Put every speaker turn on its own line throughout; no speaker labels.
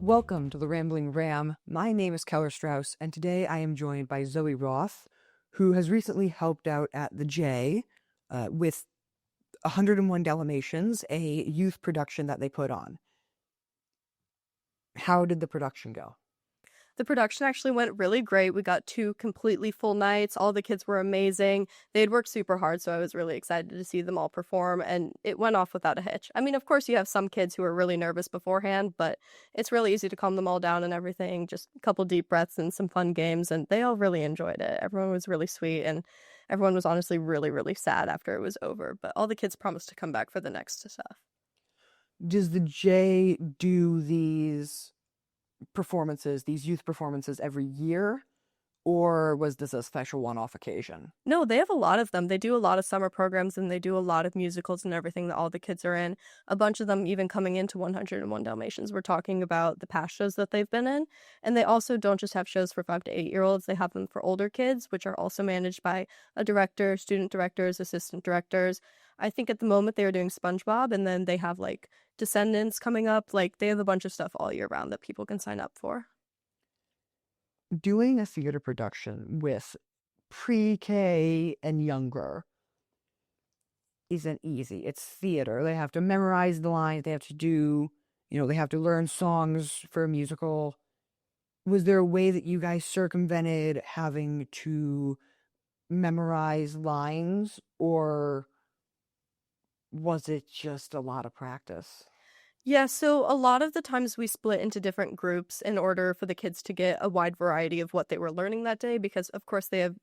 Welcome to the Rambling Ram. My name is Keller Strauss, and today I am joined by Zoe Wroth, who has recently helped out at the J with 101 Dalmatians, a youth production that they put on. How did the production go?
The production actually went really great. We got 2 completely full nights. All the kids were amazing. They'd worked super hard, so I was really excited to see them all perform, and it went off without a hitch. I mean, of course, you have some kids who are really nervous beforehand, but it's really easy to calm them all down and everything. Just a couple deep breaths and some fun games, and they all really enjoyed it. Everyone was really sweet, and everyone was honestly really, really sad after it was over, but all the kids promised to come back for the next stuff.
Does the J do these youth performances every year, or was this a special one-off occasion?
No, they have a lot of them. They do a lot of summer programs and they do a lot of musicals and everything that all the kids are in. A bunch of them even coming into 101 Dalmatians. We're talking about the past shows that they've been in. And they also don't just have shows for 5 to 8-year-olds. They have them for older kids, which are also managed by a director, student directors, assistant directors. I think at the moment they are doing SpongeBob, and then they have like Descendants coming up. Like they have a bunch of stuff all year round that people can sign up for.
Doing a theater production with pre-K and younger isn't easy. It's theater. They have to memorize the lines. They have to they have to learn songs for a musical. Was there a way that you guys circumvented having to memorize lines, or was it just a lot of practice?
Yeah, so a lot of the times we split into different groups in order for the kids to get a wide variety of what they were learning that day because, of course, they have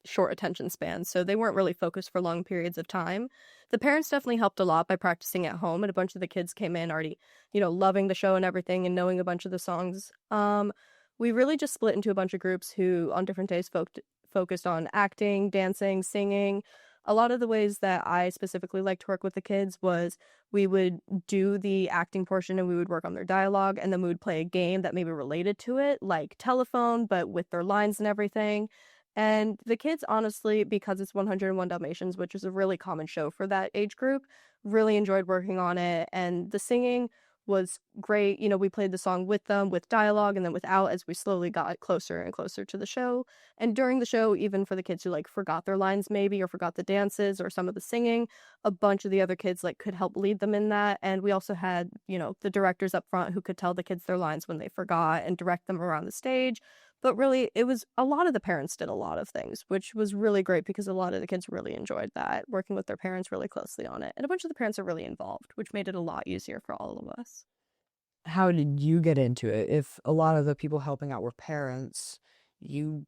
short attention spans, so they weren't really focused for long periods of time. The parents definitely helped a lot by practicing at home, and a bunch of the kids came in already, loving the show and everything and knowing a bunch of the songs. We really just split into a bunch of groups who on different days focused on acting, dancing, singing. A lot of the ways that I specifically like to work with the kids was we would do the acting portion and we would work on their dialogue, and then we would play a game that maybe related to it, like telephone, but with their lines and everything. And the kids, honestly, because it's 101 Dalmatians, which is a really common show for that age group, really enjoyed working on it. And the singing was great. We played the song with them, with dialogue, and then without as we slowly got closer and closer to the show. And during the show, even for the kids who like forgot their lines maybe or forgot the dances or some of the singing, a bunch of the other kids like could help lead them in that. And we also had, the directors up front who could tell the kids their lines when they forgot and direct them around the stage. But really, it was a lot of the parents did a lot of things, which was really great because a lot of the kids really enjoyed that, working with their parents really closely on it. And a bunch of the parents are really involved, which made it a lot easier for all of us.
How did you get into it? If a lot of the people helping out were parents, you,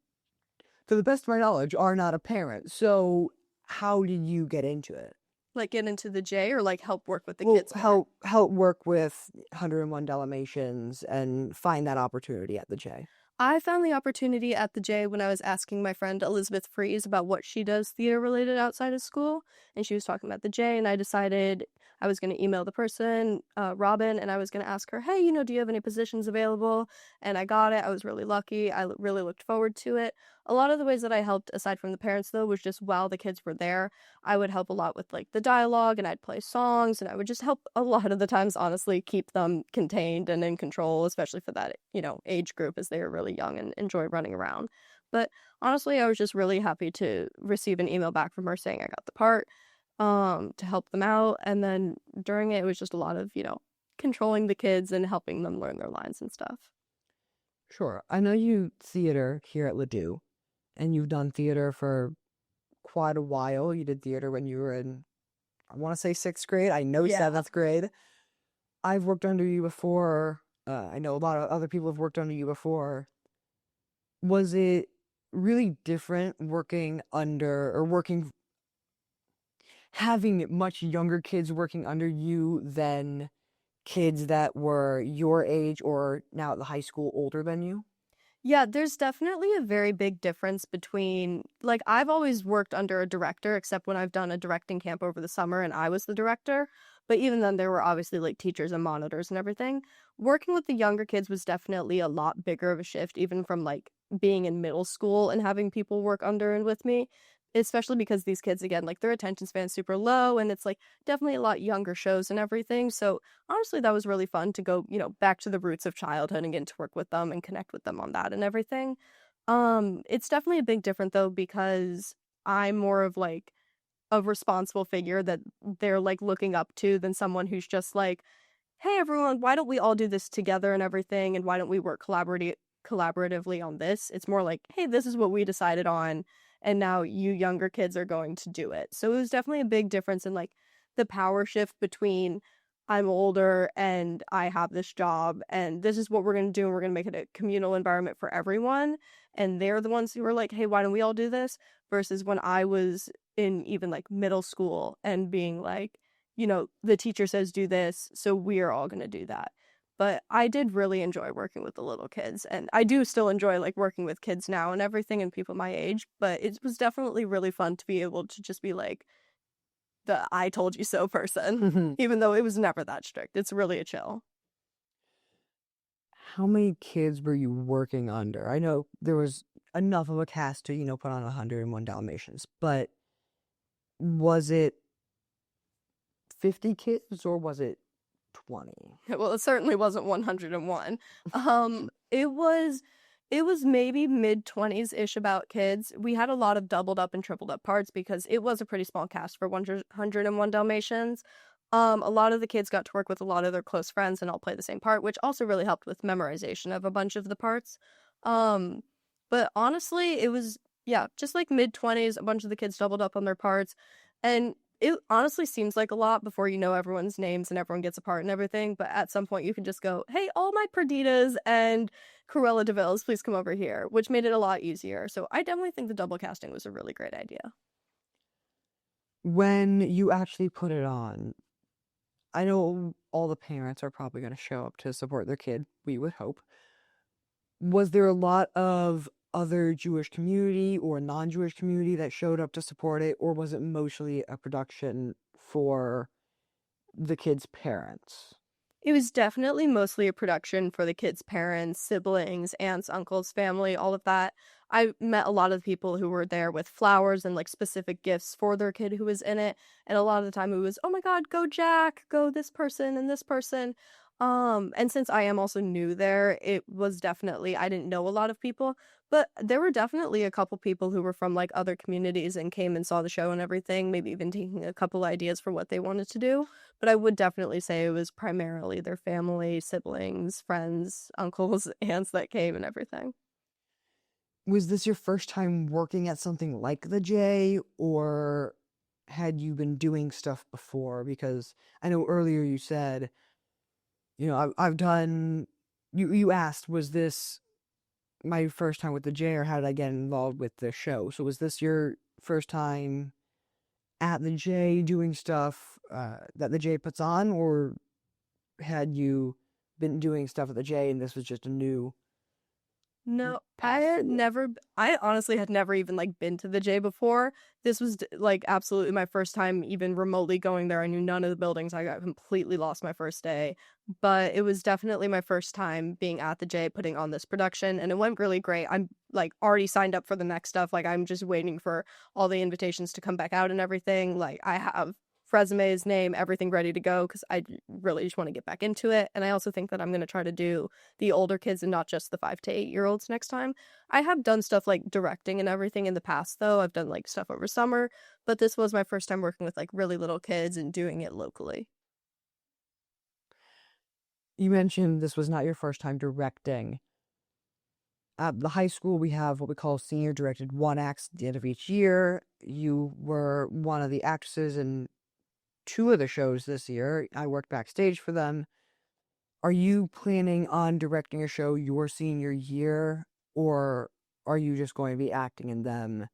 to the best of my knowledge, are not a parent. So how did you get into it?
Like get into the J or like help work with the
Well,
kids more?
help work with 101 Dalmatians and find that opportunity at the J.
I found the opportunity at the J when I was asking my friend Elizabeth Fries about what she does theater related outside of school. And she was talking about the J, and I decided I was going to email the person, Robin, and I was going to ask her, hey, do you have any positions available? And I got it. I was really lucky. I really looked forward to it. A lot of the ways that I helped, aside from the parents, though, was just while the kids were there, I would help a lot with like the dialogue, and I'd play songs, and I would just help a lot of the times, honestly, keep them contained and in control, especially for that, age group as they were really young and enjoy running around. But honestly, I was just really happy to receive an email back from her saying I got the part, to help them out. And then during it was just a lot of, controlling the kids and helping them learn their lines and stuff.
Sure. I know you theater here at Ladue, and you've done theater for quite a while. You did theater when you were in, I want to say 6th grade. I know
Yeah.
7th grade. I've worked under you before. I know a lot of other people have worked under you before. Was it really different working under or having much younger kids working under you than kids that were your age or now at the high school older than you?
Yeah, there's definitely a very big difference between, like, I've always worked under a director, except when I've done a directing camp over the summer and I was the director. But even then, there were obviously like teachers and monitors and everything. Working with the younger kids was definitely a lot bigger of a shift, even from like being in middle school and having people work under and with me. especially because these kids, again, like their attention span's super low and it's like definitely a lot younger shows and everything. So honestly, that was really fun to go, back to the roots of childhood and get to work with them and connect with them on that and everything. It's definitely a big different though because I'm more of like a responsible figure that they're like looking up to than someone who's just like, hey everyone, why don't we all do this together and everything, and why don't we work collaboratively on this? It's more like, hey, this is what we decided on, and now you younger kids are going to do it. So it was definitely a big difference in like the power shift between I'm older and I have this job and this is what we're going to do and we're going to make it a communal environment for everyone, and they're the ones who were like, hey, why don't we all do this, versus when I was in even like middle school and being like, the teacher says do this, so we're all going to do that. But I did really enjoy working with the little kids, and I do still enjoy like working with kids now and everything and people my age, but it was definitely really fun to be able to just be like the I told you so person, even though it was never that strict. It's really a chill.
How many kids were you working under? I know there was enough of a cast to, put on 101 Dalmatians, but was it 50 kids or was it 20?
Well, it certainly wasn't 101. It was maybe mid-20s ish about kids. We had a lot of doubled up and tripled up parts because it was a pretty small cast for 101 Dalmatians. A lot of the kids got to work with a lot of their close friends and all play the same part, which also really helped with memorization of a bunch of the parts. Um, but honestly, it was, yeah, just like mid-20s, a bunch of the kids doubled up on their parts. And it honestly seems like a lot before you know everyone's names and everyone gets a part and everything, but at some point you can just go, hey, all my Perditas and Cruella de Vil's, please come over here, which made it a lot easier. So I definitely think the double casting was a really great idea.
When you actually put it on, I know all the parents are probably going to show up to support their kid, we would hope. Was there a lot of other Jewish community or non-Jewish community that showed up to support it, or was it mostly a production for the kids' parents?
It was definitely mostly a production for the kids' parents, siblings, aunts, uncles, family, all of that. I met a lot of people who were there with flowers and like specific gifts for their kid who was in it. And a lot of the time it was, oh my God, go Jack, go this person and this person. And since I am also new there, it was definitely, I didn't know a lot of people, but there were definitely a couple people who were from like other communities and came and saw the show and everything, maybe even taking a couple ideas for what they wanted to do. But I would definitely say it was primarily their family, siblings, friends, uncles, aunts that came and everything.
Was this your first time working at something like the J, or had you been doing stuff before? Because I know earlier you said, I've done. You asked, was this my first time with the J, or how did I get involved with the show? So was this your first time at the J doing stuff that the J puts on, or had you been doing stuff at the J and this was just a new
No,
path?
I honestly had never even like been to the J before. This was like absolutely my first time even remotely going there. I knew none of the buildings. I got completely lost my first day, but it was definitely my first time being at the J putting on this production, and it went really great. I'm like already signed up for the next stuff. Like I'm just waiting for all the invitations to come back out and everything. Like I have resumes, name, everything ready to go because I really just want to get back into it. And I also think that I'm going to try to do the older kids and not just the 5 to 8 year olds next time. I have done stuff like directing and everything in the past, though. I've done like stuff over summer, but this was my first time working with like really little kids and doing it locally.
You mentioned this was not your first time directing. At the high school, we have what we call senior directed one acts at the end of each year. You were one of the actresses in two of the shows this year. I worked backstage for them. Are you planning on directing a show your senior year, or are you just going to be acting in them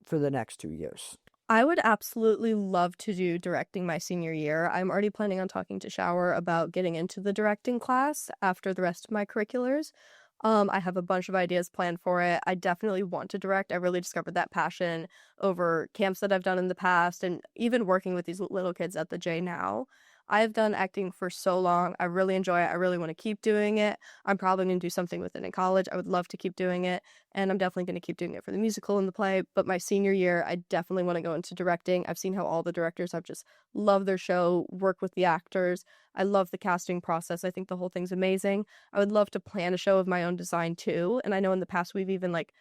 for the next 2 years?
I would absolutely love to do directing my senior year. I'm already planning on talking to Shower about getting into the directing class after the rest of my curriculars. I have a bunch of ideas planned for it. I definitely want to direct. I really discovered that passion over camps that I've done in the past and even working with these little kids at the J now. I've done acting for so long. I really enjoy it. I really want to keep doing it. I'm probably going to do something with it in college. I would love to keep doing it, and I'm definitely going to keep doing it for the musical and the play. But my senior year, I definitely want to go into directing. I've seen how all the directors have just loved their show, work with the actors. I love the casting process. I think the whole thing's amazing. I would love to plan a show of my own design too. And I know in the past we've even like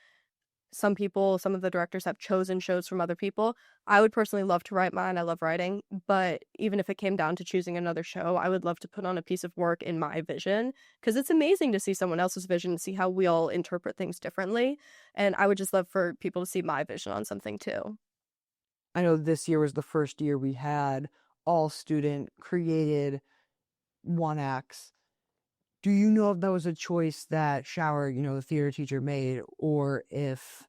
some of the directors have chosen shows from other people. I would personally love to write mine. I love writing, but even if it came down to choosing another show, I would love to put on a piece of work in my vision because it's amazing to see someone else's vision and see how we all interpret things differently. And I would just love for people to see my vision on something too.
I know this year was the first year we had all student created one acts. Do you know if that was a choice that Shower, the theater teacher made, or if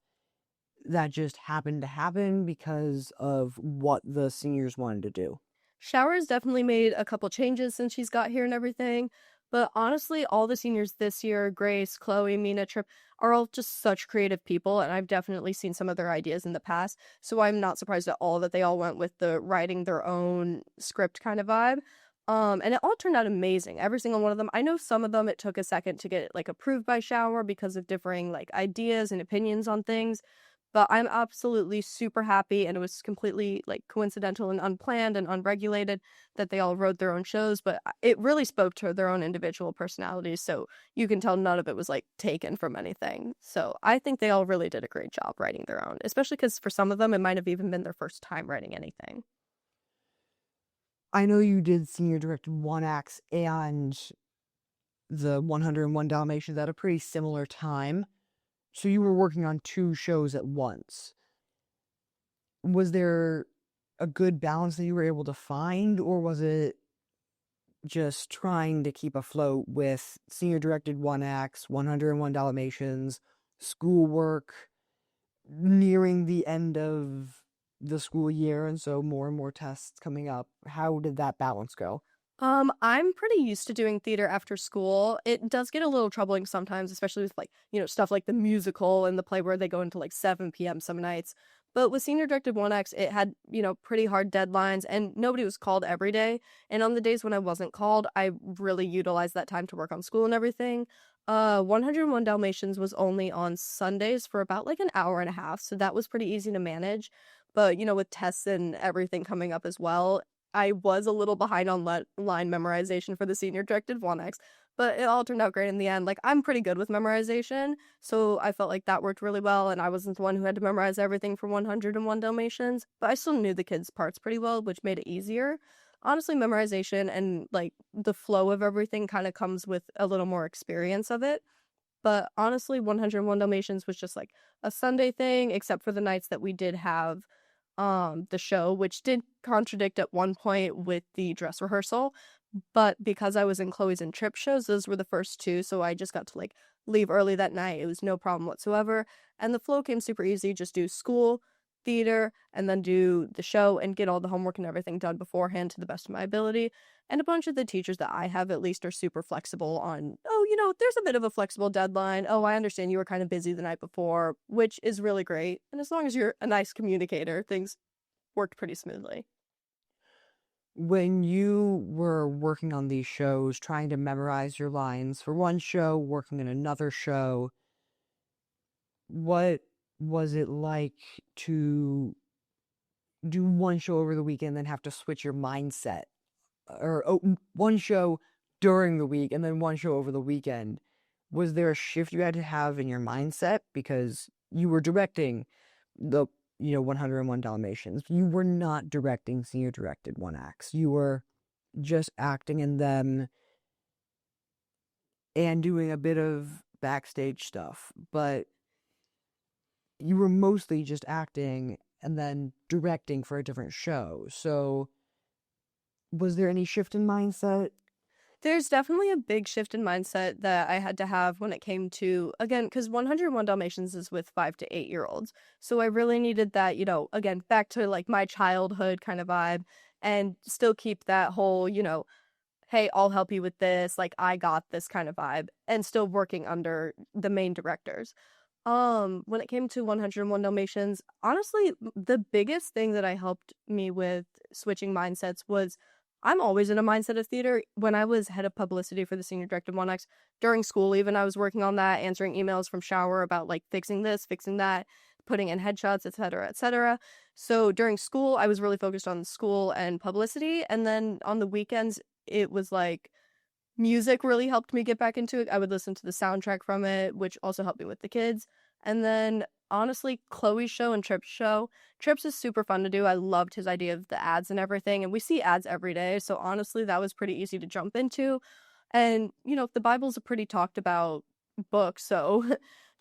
that just happened to happen because of what the seniors wanted to do?
Shower's definitely made a couple changes since she's got here and everything. But honestly, all the seniors this year, Grace, Chloe, Mina, Trip, are all just such creative people. And I've definitely seen some of their ideas in the past. So I'm not surprised at all that they all went with the writing their own script kind of vibe. And it all turned out amazing. Every single one of them. I know some of them it took a second to get like approved by Shower because of differing like ideas and opinions on things. But I'm absolutely super happy, and it was completely like coincidental and unplanned and unregulated that they all wrote their own shows, but it really spoke to their own individual personalities, so you can tell none of it was like taken from anything. So I think they all really did a great job writing their own, especially because for some of them it might have even been their first time writing anything.
I know you did senior directed one acts and the 101 Dalmatians at a pretty similar time. So you were working on two shows at once. Was there a good balance that you were able to find, or was it just trying to keep afloat with senior directed one acts, 101 Dalmatians, schoolwork, nearing the end of the school year, and so more and more tests coming up? How did that balance go?
I'm pretty used to doing theater after school. It does get a little troubling sometimes, especially with like, stuff like the musical and the play where they go into like 7 p.m. some nights. But with senior directed one acts, it had, pretty hard deadlines and nobody was called every day. And on the days when I wasn't called, I really utilized that time to work on school and everything. 101 Dalmatians was only on Sundays for about like an hour and a half, so that was pretty easy to manage. But, with tests and everything coming up as well, I was a little behind on line memorization for the senior directed one X, but it all turned out great in the end. Like, I'm pretty good with memorization, so I felt like that worked really well, and I wasn't the one who had to memorize everything for 101 Dalmatians, but I still knew the kids' parts pretty well, which made it easier. Honestly, memorization and, like, the flow of everything kind of comes with a little more experience of it. But honestly, 101 Dalmatians was just like a Sunday thing, except for the nights that we did have the show, which did contradict at one point with the dress rehearsal. But because I was in Chloe's and Trip shows, those were the first two, so I just got to like leave early that night. It was no problem whatsoever. And the flow came super easy. Just do school, theater, and then do the show and get all the homework and everything done beforehand to the best of my ability. And a bunch of the teachers that I have at least are super flexible on, oh, there's a bit of a flexible deadline. Oh, I understand you were kind of busy the night before, which is really great. And as long as you're a nice communicator, things worked pretty smoothly.
When you were working on these shows, trying to memorize your lines for one show, working in another show, what was it like to do one show over the weekend, then have to switch your mindset? Or one show during the week and then one show over the weekend. Was there a shift you had to have in your mindset because you were directing the 101 Dalmatians? You were not directing senior directed one acts. You were just acting in them and doing a bit of backstage stuff, but you were mostly just acting and then directing for a different show. So was there any shift in mindset?
There's definitely a big shift in mindset that I had to have when it came to, again, because 101 Dalmatians is with 5 to 8 year olds. So I really needed that, again, back to like my childhood kind of vibe and still keep that whole, hey, I'll help you with this, like I got this kind of vibe, and still working under the main directors. When it came to 101 Dalmatians, honestly, the biggest thing that I helped me with switching mindsets was I'm always in a mindset of theater. When I was head of publicity for the Senior Directive 1X, during school even, I was working on that, answering emails from Shower about, like, fixing this, fixing that, putting in headshots, etc., etc. So during school, I was really focused on school and publicity, and then on the weekends, it was, like, music really helped me get back into it. I would listen to the soundtrack from it, which also helped me with the kids. And then, honestly, Chloe's show and Tripp's show. Trips is super fun to do. I loved his idea of the ads and everything, and we see ads every day, so honestly, that was pretty easy to jump into. And, the Bible's a pretty talked about book, so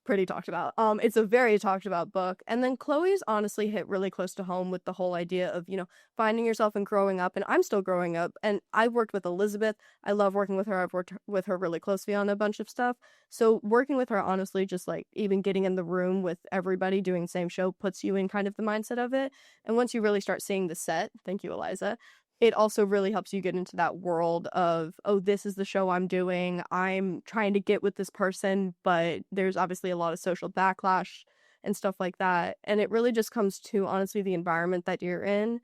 pretty talked about. It's a very talked about book. And then Chloe's honestly hit really close to home with the whole idea of, finding yourself and growing up. And I'm still growing up. And I've worked with Elizabeth. I love working with her. I've worked with her really closely on a bunch of stuff. So working with her, honestly, just like even getting in the room with everybody doing the same show puts you in kind of the mindset of it. And once you really start seeing the set, thank you, Eliza, it also really helps you get into that world of, oh, this is the show I'm doing. I'm trying to get with this person, but there's obviously a lot of social backlash and stuff like that. And it really just comes to, honestly, the environment that you're in.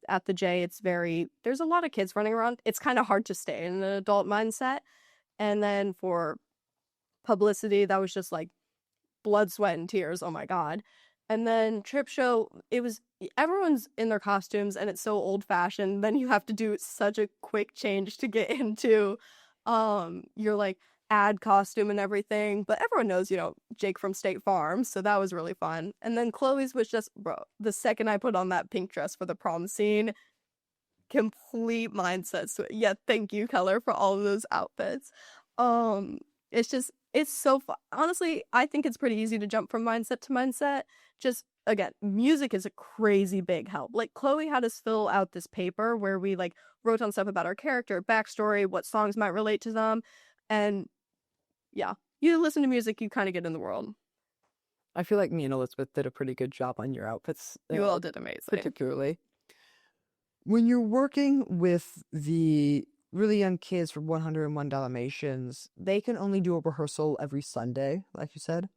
At the J, there's a lot of kids running around. It's kind of hard to stay in an adult mindset. And then for publicity, that was just like blood, sweat, and tears. Oh my God. And then Trip Show, everyone's in their costumes and it's so old fashioned. Then you have to do such a quick change to get into your like ad costume and everything. But everyone knows, Jake from State Farm. So that was really fun. And then Chloe's was just, bro, the second I put on that pink dress for the prom scene, complete mindset switch. Yeah, thank you, Color, for all of those outfits. It's so fun. Honestly, I think it's pretty easy to jump from mindset to mindset. Just, again, music is a crazy big help. Like, Chloe had us fill out this paper where we, like, wrote on stuff about our character, backstory, what songs might relate to them. And, yeah, you listen to music, you kind of get in the world.
I feel like me and Elizabeth did a pretty good job on your outfits.
You all did amazing.
Particularly. When you're working with the really young kids for 101 Dalmatians, they can only do a rehearsal every Sunday, like you said.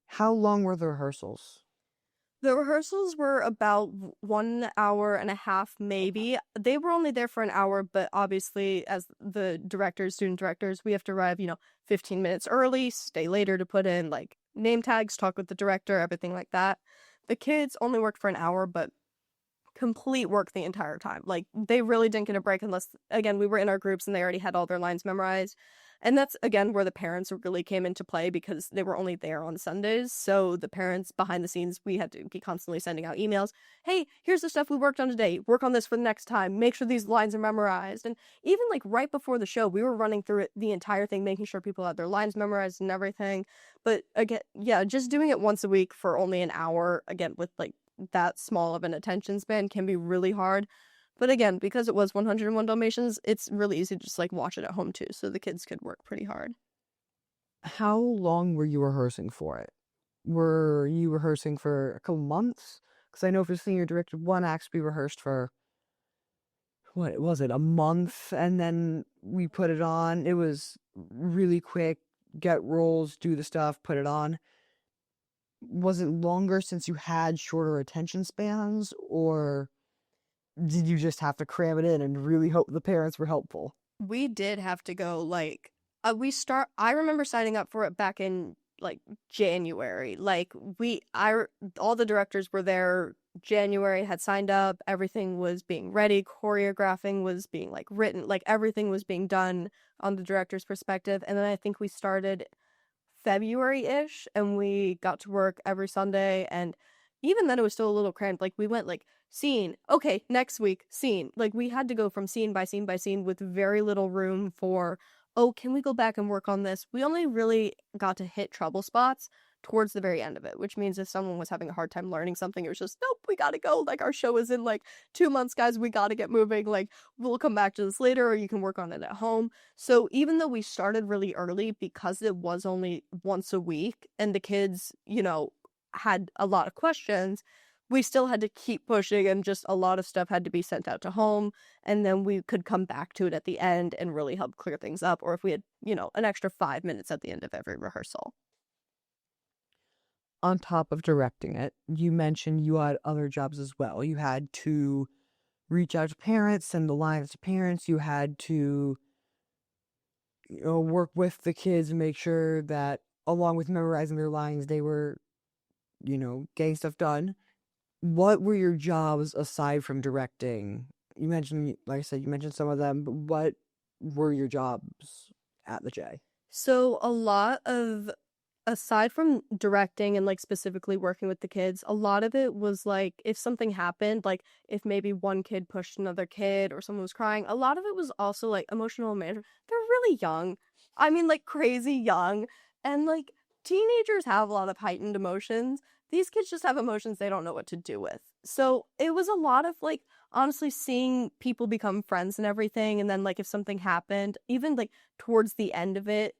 How long were the rehearsals?
The rehearsals were about 1 hour and a half, maybe. They were only there for an hour, but obviously, as the directors, student directors, we have to arrive, 15 minutes early, stay later to put in, like, name tags, talk with the director, everything like that. The kids only worked for an hour, but complete work the entire time. Like, they really didn't get a break unless, again, we were in our groups and they already had all their lines memorized. And that's, again, where the parents really came into play because they were only there on Sundays. So the parents behind the scenes, we had to be constantly sending out emails. Hey, here's the stuff we worked on today. Work on this for the next time. Make sure these lines are memorized. And even like right before the show, we were running through it the entire thing, making sure people had their lines memorized and everything. But again, yeah, just doing it once a week for only an hour, again, with like that small of an attention span can be really hard. But again, because it was 101 Dalmatians, it's really easy to just like watch it at home too, so the kids could work pretty hard.
How long were you rehearsing for it? Were you rehearsing for a couple months? Because I know for Senior Directive 1X, we rehearsed for, what was it, a month, and then we put it on. It was really quick, get roles, do the stuff, put it on. Was it longer since you had shorter attention spans, or did you just have to cram it in and really hope the parents were helpful?
We did have to go, like, I remember signing up for it back in, like, January. Like, all the directors were there January, had signed up, everything was being ready, choreographing was being, like, written, like, everything was being done on the director's perspective, and then I think we started February-ish, and we got to work every Sunday, and even then it was still a little cramped. Like, we went, like, scene, okay, next week, scene. Like, we had to go from scene by scene by scene with very little room for, oh, can we go back and work on this? We only really got to hit trouble spots towards the very end of it, which means if someone was having a hard time learning something, it was just, nope, we gotta go. Like, our show is in, like, 2 months, guys, we gotta get moving. Like, we'll come back to this later, or you can work on it at home. So even though we started really early, because it was only once a week, and the kids, had a lot of questions, we still had to keep pushing, and just a lot of stuff had to be sent out to home, and then we could come back to it at the end and really help clear things up, or if we had, an extra 5 minutes at the end of every rehearsal.
On top of directing it, you mentioned you had other jobs as well. You had to reach out to parents, send the lines to parents. You had to, work with the kids and make sure that, along with memorizing their lines, they were, getting stuff done. What were your jobs aside from directing? You mentioned, like I said, you mentioned some of them, but what were your jobs at the J?
So a lot of, aside from directing and like specifically working with the kids, a lot of it was like if something happened, like if maybe one kid pushed another kid or someone was crying, a lot of it was also like emotional management. They're really young. I mean, like crazy young. And like teenagers have a lot of heightened emotions. These kids just have emotions they don't know what to do with. So it was a lot of like honestly seeing people become friends and everything. And then like if something happened, even like towards the end of it,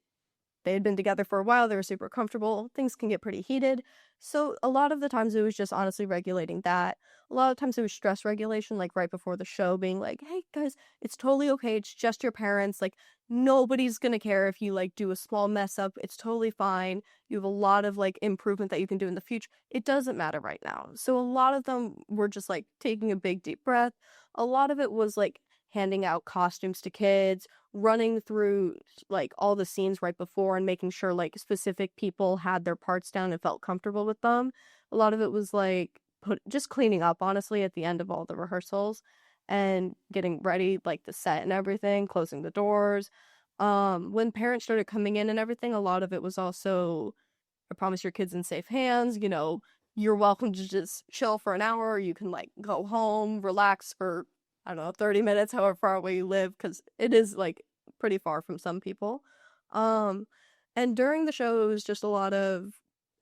they had been together for a while, they were super comfortable. Things can get pretty heated. So a lot of the times it was just honestly regulating that. A lot of times it was stress regulation, like right before the show, being like, hey guys, it's totally okay. It's just your parents. Like nobody's gonna care if you like do a small mess up. It's totally fine. You have a lot of like improvement that you can do in the future. It doesn't matter right now. So a lot of them were just like taking a big deep breath. A lot of it was like handing out costumes to kids, running through like all the scenes right before and making sure like specific people had their parts down and felt comfortable with them. A lot of it was like just cleaning up honestly at the end of all the rehearsals and getting ready like the set and everything, closing the doors. When parents started coming in and everything, a lot of it was also I promise your kids in safe hands, you're welcome to just chill for an hour, or you can like go home, relax for I don't know, 30 minutes, however far away you live, because it is like pretty far from some people. Um, and during the show, it was just a lot of,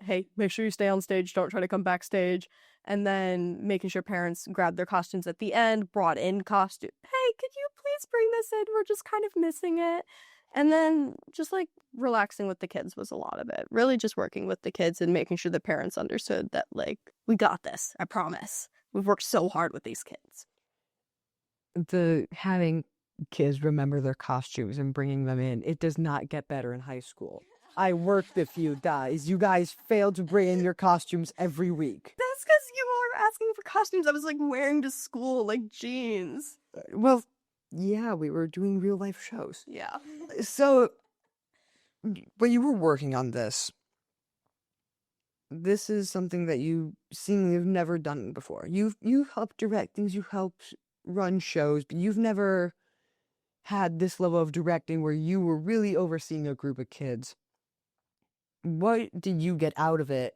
hey, make sure you stay on stage, don't try to come backstage. And then making sure parents grabbed their costumes at the end, brought in costume. Hey, could you please bring this in? We're just kind of missing it. And then just like relaxing with the kids was a lot of it. Really just working with the kids and making sure the parents understood that, like, we got this. I promise. We've worked so hard with these kids.
The having kids remember their costumes and bringing them in, it does not get better in high school. I worked with you guys. You guys failed to bring in your costumes every week.
That's because you were asking for costumes I was like wearing to school, like jeans.
Well, yeah, we were doing real life shows.
Yeah.
So, when you were working on this is something that you seemingly have never done before. You've helped direct things, you helped run shows, but you've never had this level of directing where you were really overseeing a group of kids. What did you get out of it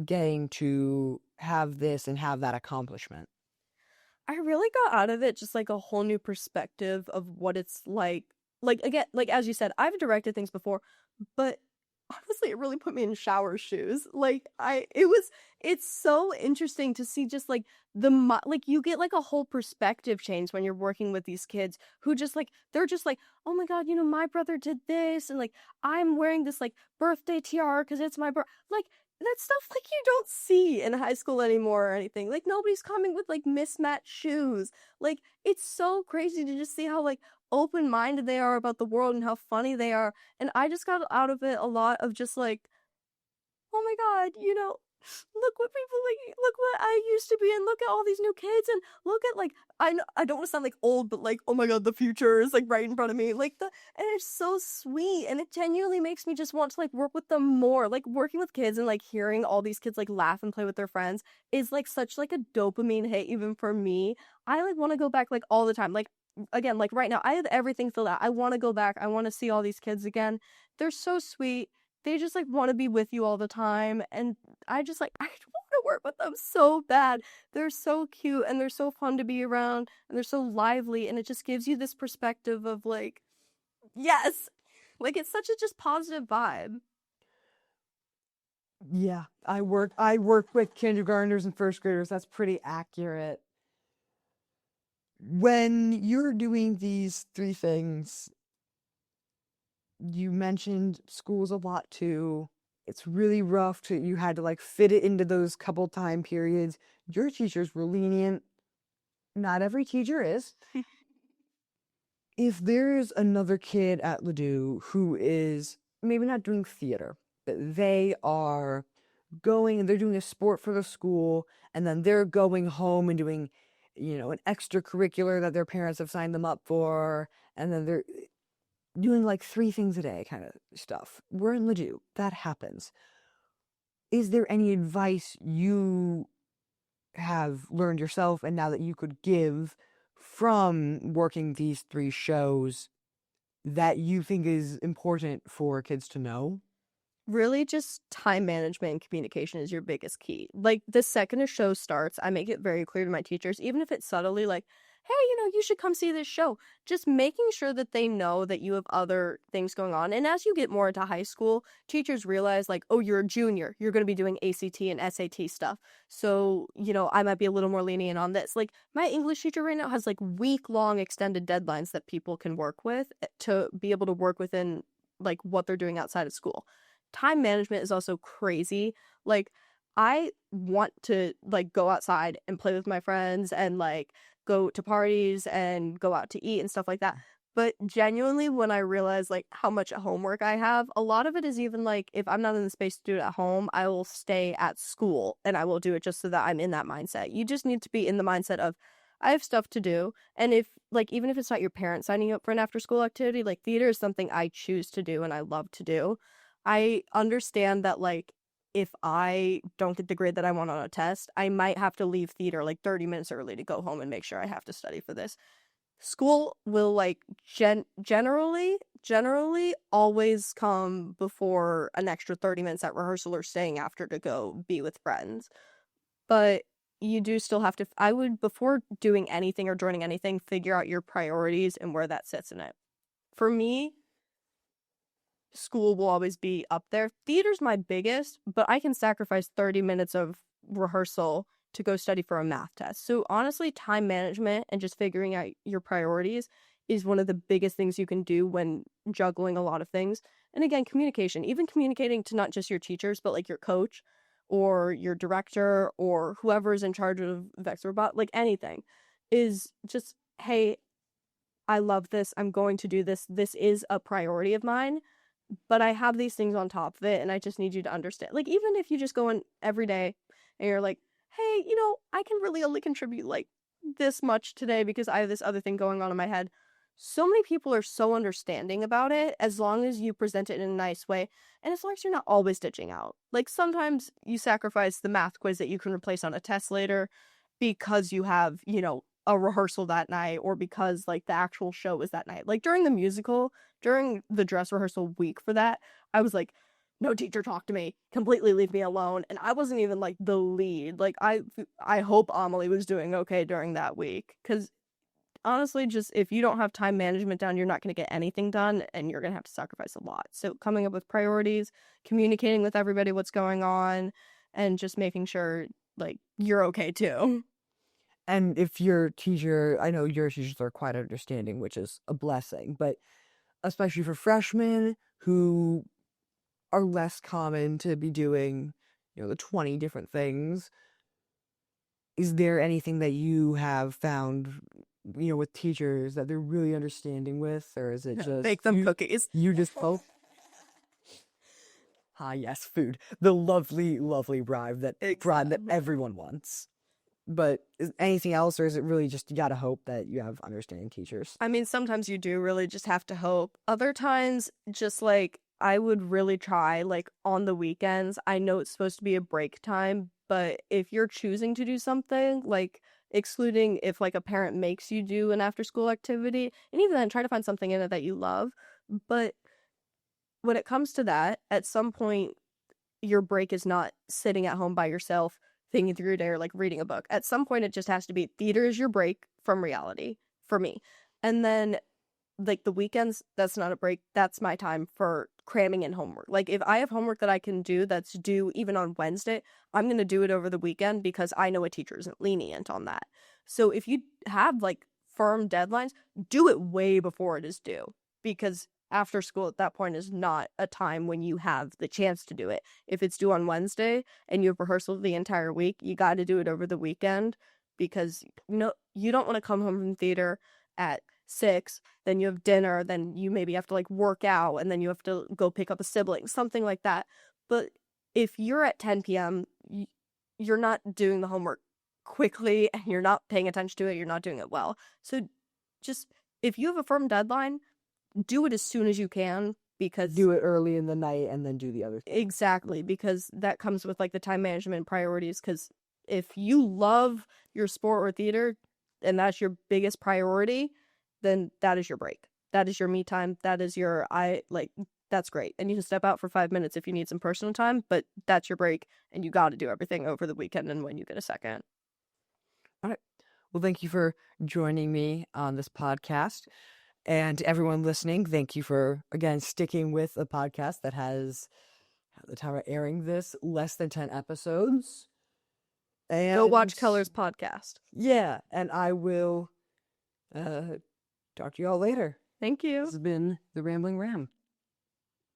getting to have this and have that accomplishment?
I really got out of it just like a whole new perspective of what it's like. Like again, like as you said, I've directed things before, but honestly, it really put me in shower shoes. It's so interesting to see just like like you get like a whole perspective change when you're working with these kids who just like, they're just like, oh my God, my brother did this. And like, I'm wearing this like birthday tiara because it's my birth. Like, that stuff like you don't see in high school anymore or anything. Like nobody's coming with like mismatched shoes. Like it's so crazy to just see how like open-minded they are about the world and how funny they are. And I just got out of it a lot of just like, oh my God, look what people like, look what I used to be, and look at all these new kids, and look at like, I don't want to sound like old, but like, oh my God, the future is like right in front of me, like and it's so sweet, and it genuinely makes me just want to like work with them more. Like working with kids and like hearing all these kids like laugh and play with their friends is like such like a dopamine hit even for me. I like want to go back like all the time. Like again, like right now, I have everything filled out. I want to go back. I want to see all these kids again. They're so sweet. They just like want to be with you all the time. And I just like, I want to work with them so bad. They're so cute and they're so fun to be around and they're so lively. And it just gives you this perspective of like, yes, like it's such a just positive vibe.
Yeah, I work with kindergartners and first graders. That's pretty accurate. When you're doing these three things, you mentioned schools a lot too. It's really rough you had to like fit it into those couple time periods. Your teachers were lenient. Not every teacher is. If there's another kid at Ladue who is maybe not doing theater, but they are they're doing a sport for the school, and then they're going home and doing an extracurricular that their parents have signed them up for, and then they're doing like 3 things a day kind of stuff. We're in Ladue. That happens. Is there any advice you have learned yourself and now that you could give from working these 3 shows that you think is important for kids to know?
Really, just time management and communication is your biggest key. Like, the second a show starts, I make it very clear to my teachers, even if it's subtly like, hey, you should come see this show. Just making sure that they know that you have other things going on. And as you get more into high school, teachers realize, like, oh, you're a junior. You're going to be doing ACT and SAT stuff. So, I might be a little more lenient on this. Like, my English teacher right now has, like, week-long extended deadlines that people can work with to be able to work within, like, what they're doing outside of school. Time management is also crazy. Like, I want to, like, go outside and play with my friends and, like, go to parties and go out to eat and stuff like that. But genuinely, when I realize, like, how much homework I have, a lot of it is even, like, if I'm not in the space to do it at home, I will stay at school and I will do it just so that I'm in that mindset. You just need to be in the mindset of, I have stuff to do. And if, like, even if it's not your parents signing you up for an after-school activity, like, theater is something I choose to do and I love to do. I understand that, like, if I don't get the grade that I want on a test, I might have to leave theater, like, 30 minutes early to go home and make sure I have to study for this. School will, like, generally always come before an extra 30 minutes at rehearsal or staying after to go be with friends. But you do still have to, I would, before doing anything or joining anything, figure out your priorities and where that sits in it. For me, school will always be up there. Theater's my biggest, but I can sacrifice 30 minutes of rehearsal to go study for a math test. So honestly, time management and just figuring out your priorities is one of the biggest things you can do when juggling a lot of things. And again, communication, even communicating to not just your teachers, but like your coach or your director or whoever is in charge of VexRobot, like anything, is just, hey, I love this. I'm going to do this. This is a priority of mine. But I have these things on top of it, and I just need you to understand. Like, even if you just go in every day and you're like, hey, I can really only contribute, like, this much today because I have this other thing going on in my head. So many people are so understanding about it as long as you present it in a nice way, and as long as you're not always ditching out. Like, sometimes you sacrifice the math quiz that you can replace on a test later because you have, a rehearsal that night or because, like, the actual show is that night. Like, during the musical, during the dress rehearsal week for that, I was like, no teacher talk to me, completely leave me alone. And I wasn't even, like, the lead. Like, I hope Amelie was doing okay during that week. Because honestly, just if you don't have time management down, you're not going to get anything done and you're going to have to sacrifice a lot. So coming up with priorities, communicating with everybody what's going on, and just making sure, like, you're okay too.
And if your teacher, I know your teachers are quite understanding, which is a blessing, but especially for freshmen who are less common to be doing, the 20 different things, is there anything that you have found, with teachers that they're really understanding with, or is it just
Bake them cookies.
You just hope. Ah, yes, food. The lovely, lovely bribe that everyone wants. But is anything else, or is it really just you gotta hope that you have understanding teachers?
I mean, sometimes you do really just have to hope. Other times, just like, I would really try, like, on the weekends. I know it's supposed to be a break time, but if you're choosing to do something, like, excluding if, like, a parent makes you do an after school activity, and even then, try to find something in it that you love. But when it comes to that, at some point, your break is not sitting at home by yourself thinking through your day or, like, reading a book. At some point, it just has to be theater is your break from reality for me. And then, like, the weekends, that's not a break. That's my time for cramming in homework. Like, if I have homework that I can do that's due even on Wednesday, I'm going to do it over the weekend because I know a teacher isn't lenient on that. So if you have, like, firm deadlines, do it way before it is due, because after school at that point is not a time when you have the chance to do it. If it's due on Wednesday and you have rehearsal the entire week, you got to do it over the weekend, because you don't want to come home from theater at 6, then you have dinner, then you maybe have to, like, work out, and then you have to go pick up a sibling, something like that. But if you're at 10 p.m., you're not doing the homework quickly and you're not paying attention to it, you're not doing it well. So just, if you have a firm deadline, do it as soon as you can, because
Do it early in the night and then do the other thing.
exactly, because that comes with like the time management priorities. Because if you love your sport or theater and that's your biggest priority, then that is your break. That is your me time. That is your that's great. And you can step out for 5 minutes if you need some personal time, but that's your break, and you got to do everything over the weekend and when you get a second.
All right. Well, thank you for joining me on this podcast. And everyone listening, thank you for, again, sticking with a podcast that has, at the time of airing this, less than 10 episodes. And
Go watch Colors podcast.
Yeah, and I will talk to you all later.
Thank you.
This has been The Rambling Ram.